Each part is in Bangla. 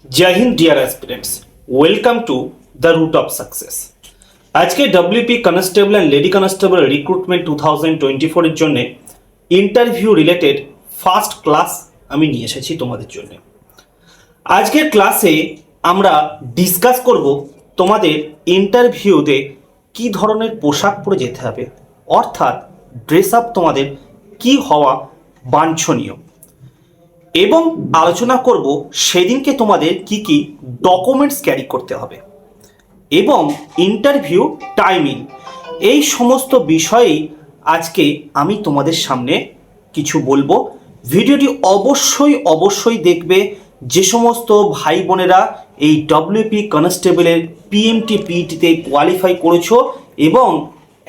जय हिंद dear aspirants, welcome to the route of success. आज के WP constable and lady constable recruitment 2024 এর জন্য ইন্টারভিউ রিলেটেড ফার্স্ট ক্লাস আমি নিয়ে এসেছি তোমাদের জন্য। আজকের ক্লাসে আমরা ডিসকাস করব তোমাদের ইন্টারভিউতে কি ধরনের পোশাক পরে যেতে হবে, অর্থাৎ ড্রেস আপ তোমাদের কি হওয়া বাঞ্ছনীয়, এবং আলোচনা করব সেদিনকে তোমাদের কি কি ডকুমেন্টস ক্যারি করতে হবে এবং ইন্টারভিউ টাইমিং। এই সমস্ত বিষয়েই আজকে আমি তোমাদের সামনে কিছু বলবো। ভিডিওটি অবশ্যই দেখবে যে সমস্ত ভাই বোনেরা এই ডব্লিউপি কনস্টেবলের পিএমটি পিইটিতে কোয়ালিফাই করেছো এবং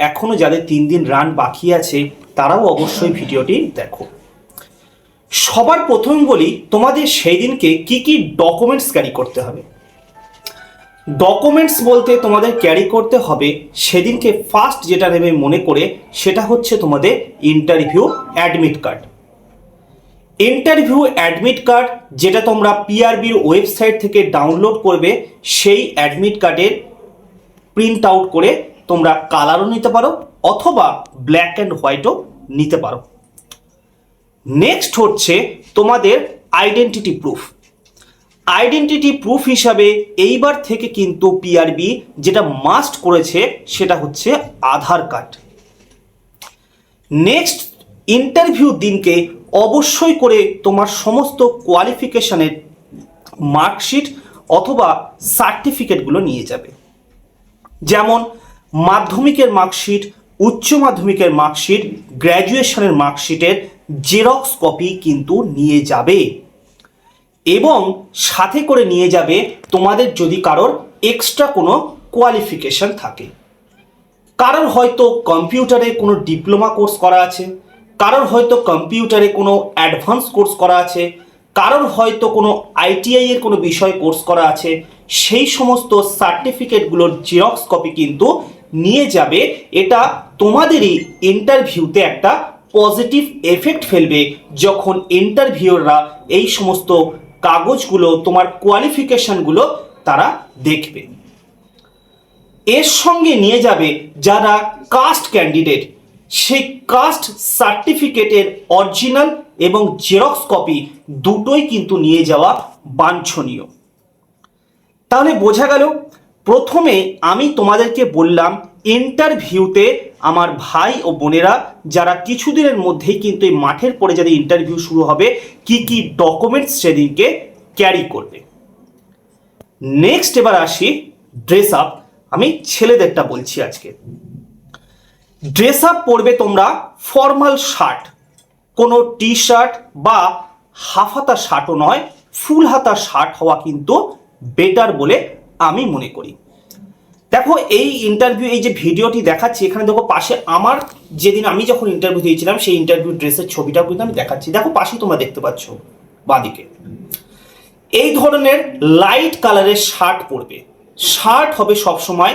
এখনও যাদের 3 দিন রান বাকি আছে তারাও অবশ্যই ভিডিওটি দেখো। সবার প্রথম বলি তোমাদের সেই দিনকে কি কি ডকুমেন্টস ক্যারি করতে হবে। ডকুমেন্টস বলতে তোমাদের ক্যারি করতে হবে সেদিনকে ফার্স্ট যেটা নেবে মনে করে সেটা হচ্ছে তোমাদের interview admit card. Interview admit card যেটা তোমরা পিআরবির ওয়েবসাইট থেকে ডাউনলোড করবে, সেই অ্যাডমিট কার্ডের প্রিন্ট আউট করে তোমরা কালারও নিতে পারো অথবা ব্ল্যাক অ্যান্ড হোয়াইটও নিতে পারো। নেক্সট হচ্ছে তোমাদের আইডেন্টিটি প্রুফ। আইডেন্টিটি প্রুফ হিসাবে এইবার থেকে কিন্তু পিআরবি যেটা মাস্ট করেছে সেটা হচ্ছে আধার কার্ড। নেক্সট ইন্টারভিউ দিনকে অবশ্যই করে তোমার সমস্ত কোয়ালিফিকেশনের মার্কশিট অথবা সার্টিফিকেটগুলো নিয়ে যাবে, যেমন মাধ্যমিকের মার্কশিট, উচ্চ মাধ্যমিকের মার্কশিট, গ্র্যাজুয়েশনের মার্কশিটের জেরক্স কপি কিন্তু নিয়ে যাবে এবং সাথে করে নিয়ে যাবে তোমাদের যদি কারোর এক্সট্রা কোনো কোয়ালিফিকেশন থাকে। কারোর হয়তো কম্পিউটারে কোনো ডিপ্লোমা কোর্স করা আছে, কারোর হয়তো কম্পিউটারে কোনো অ্যাডভান্স কোর্স করা আছে, কারোর হয়তো কোনো আইটিআই এর কোনো বিষয় কোর্স করা আছে, সেই সমস্ত সার্টিফিকেটগুলোর জেরক্স কপি কিন্তু নিয়ে যাবে। এটা তোমাদেরই ইন্টারভিউতে একটা পজিটিভ এফেক্ট ফেলবে যখন ইন্টারভিউররা এই সমস্ত কাগজগুলো তোমার কোয়ালিফিকেশনগুলো তারা দেখবে। এর সঙ্গে নিয়ে যাবে যারা কাস্ট ক্যান্ডিডেট, সেই কাস্ট সার্টিফিকেটের অরিজিনাল এবং জেরক্স কপি দুটোই কিন্তু নিয়ে যাওয়া বাঞ্ছনীয়। তাহলে বোঝা গেল, প্রথমে আমি তোমাদেরকে বললাম ইন্টারভিউতে আমার ভাই ও বোনেরা যারা কিছুদিনের মধ্যেই কিন্তু এই মাঠের পরে যাদের ইন্টারভিউ শুরু হবে কি কি ডকুমেন্টস সেদিনকে ক্যারি করবে। নেক্সট এবার আসি ড্রেস আপ। আমি ছেলেদেরটা বলছি আজকে। ড্রেস আপ পরবে তোমরা ফর্মাল শার্ট, কোনো টি শার্ট বা হাফ হাতা শার্টও নয়, ফুল হাতা শার্ট হওয়া কিন্তু বেটার বলে আমি মনে করি। দেখো এই ইন্টারভিউ, এই যে ভিডিওটি দেখাচ্ছি এখানে দেখো পাশে আমার যেদিন আমি যখন ইন্টারভিউ দিয়েছিলাম সেই ইন্টারভিউ ড্রেসের ছবিটাও কিন্তু আমি দেখাচ্ছি। দেখো পাশেই তোমরা দেখতে পাচ্ছ বাঁদিকে। এই ধরনের লাইট কালারের শার্ট পরবে। শার্ট হবে সবসময়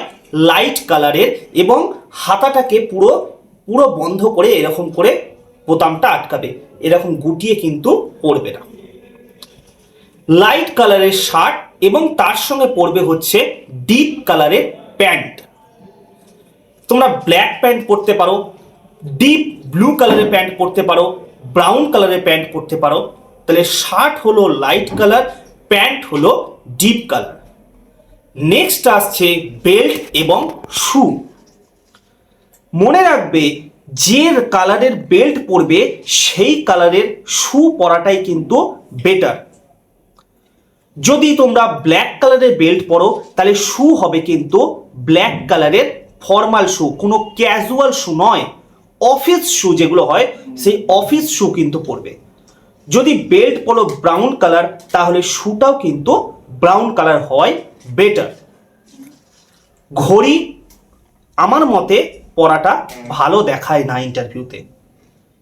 লাইট কালারের এবং হাতাটাকে পুরো পুরো বন্ধ করে এরকম করে বোতামটা আটকাবে, এরকম গুটিয়ে কিন্তু পরবে না। লাইট কালারের শার্ট এবং তার সঙ্গে পরবে হচ্ছে ডিপ কালারের প্যান্ট। তোমরা ব্ল্যাক প্যান্ট পরতে পারো, ডিপ ব্লু কালারের প্যান্ট পরতে পারো, ব্রাউন কালারের প্যান্ট পরতে পারো। তাহলে শার্ট হলো লাইট কালার, প্যান্ট হলো ডিপ কালার। নেক্সট আসছে বেল্ট এবং শু। মনে রাখবে যে কালারের বেল্ট পরবে সেই কালারের শু পরাটাই কিন্তু বেটার। যদি তোমরা ব্ল্যাক কালারের বেল্ট পরো তাহলে শু হবে কিন্তু ব্ল্যাক কালারের ফর্মাল শু, কোনো ক্যাজুয়াল শু নয়। অফিস শু যেগুলো হয় সেই অফিস শু কিন্তু পরবে। যদি বেল্ট পরো ব্রাউন কালার তাহলে শুটাও কিন্তু ব্রাউন কালার হয় বেটার। ঘড়ি আমার মতে পরাটা ভালো দেখায় না ইন্টারভিউতে।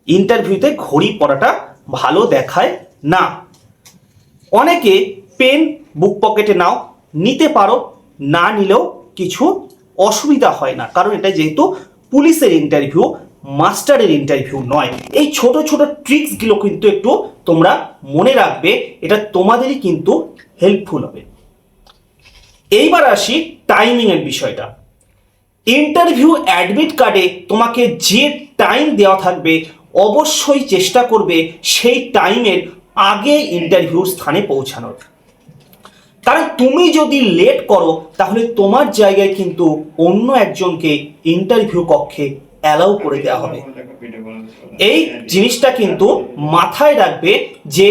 ইন্টারভিউতে ঘড়ি পরাটা ভালো দেখায় না। অনেকে পেন বুক পকেটে নাও, নিতে পারো, না নিলেও কিছু অসুবিধা হয় না, কারণ এটা যেহেতু পুলিশের ইন্টারভিউ মাস্টারের ইন্টারভিউ নয়। এই ছোট ছোট ট্রিক্সগুলো কিন্তু একটু তোমরা মনে রাখবে, এটা তোমাদেরই কিন্তু হেল্পফুল হবে। এইবার আসি টাইমিংয়ের বিষয়টা। ইন্টারভিউ অ্যাডমিট কার্ডে তোমাকে যে টাইম দেওয়া থাকবে অবশ্যই চেষ্টা করবে সেই টাইমের আগে ইন্টারভিউর স্থানে পৌঁছানোর। কারণ তুমি যদি লেট করো তাহলে তোমার জায়গায় কিন্তু অন্য একজনকে ইন্টারভিউ কক্ষে অ্যালাউ করে দেওয়া হবে। এই জিনিসটা কিন্তু মাথায় রাখবে যে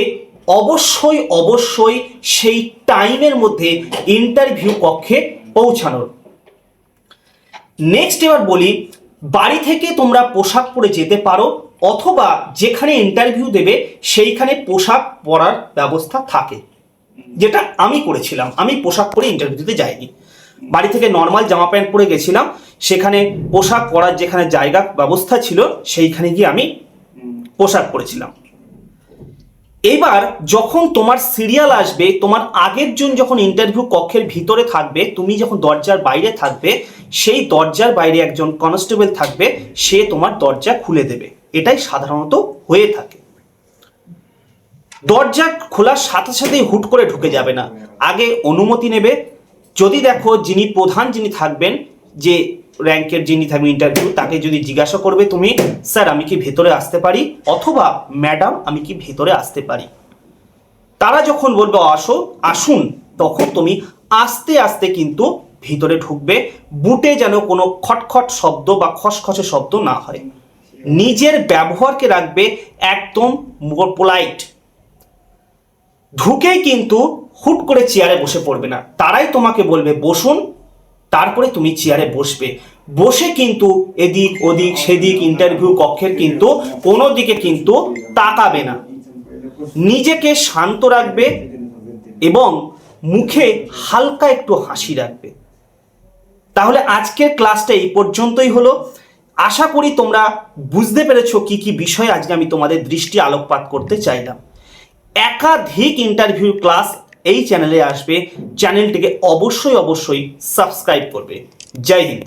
অবশ্যই অবশ্যই সেই টাইমের মধ্যে ইন্টারভিউ কক্ষে পৌঁছানোর। নেক্সট এবার বলি, বাড়ি থেকে তোমরা পোশাক পরে যেতে পারো, অথবা যেখানে ইন্টারভিউ দেবে সেইখানে পোশাক পরার ব্যবস্থা থাকে, যেটা আমি করেছিলাম। আমি পোশাক পরে ইন্টারভিউ দিতে যাইনি, বাড়ি থেকে নর্মাল জামা প্যান্ট পরে গেছিলাম। সেখানে পোশাক পরার যেখানে জায়গা ব্যবস্থা ছিল সেইখানে গিয়ে আমি পোশাক পরেছিলাম। এবার যখন তোমার সিরিয়াল আসবে, তোমার আগের জন যখন ইন্টারভিউ কক্ষের ভিতরে থাকবে, তুমি যখন দরজার বাইরে থাকবে, সেই দরজার বাইরে একজন কনস্টেবল থাকবে, সে তোমার দরজা খুলে দেবে। এটাই সাধারণত হয়ে থাকে। দরজা খোলার সাথে সাথেই হুট করে ঢুকে যাবে না, আগে অনুমতি নেবে। যদি দেখো যিনি প্রধান যিনি থাকবেন, যে র্যাঙ্কের যিনি থাকবেন ইন্টারভিউ, তাকে যদি জিজ্ঞাসা করবে তুমি, স্যার আমি কি ভেতরে আসতে পারি, অথবা ম্যাডাম আমি কি ভেতরে আসতে পারি, তারা যখন বলবে আসুন, তখন তুমি আস্তে আস্তে কিন্তু ভিতরে ঢুকবে। বুটে যেন কোনো খটখট শব্দ বা খসখসে শব্দ না হয়। নিজের ব্যবহারকে রাখবে একদম পোলাইট। ঢুকেই কিন্তু হুট করে চেয়ারে বসে পড়বে না, তারাই তোমাকে বলবে বসুন, তারপরে তুমি চেয়ারে বসবে। বসে কিন্তু এদিক ওদিক সেদিক ইন্টারভিউ কক্ষের কিন্তু কোনো দিকে কিন্তু তাকাবে না। নিজেকে শান্ত রাখবে এবং মুখে হালকা একটু হাসি রাখবে। তাহলে আজকের ক্লাসটা এই পর্যন্তই হলো। আশা করি তোমরা বুঝতে পেরেছো কি কি বিষয়ে আজকে আমি তোমাদের দৃষ্টি আলোকপাত করতে চাইলাম। একাধিক ইন্টারভিউ ক্লাস এই চ্যানেলে আসবে, চ্যানেলটিকে অবশ্যই অবশ্যই সাবস্ক্রাইব করবে। জয় হিন্দ।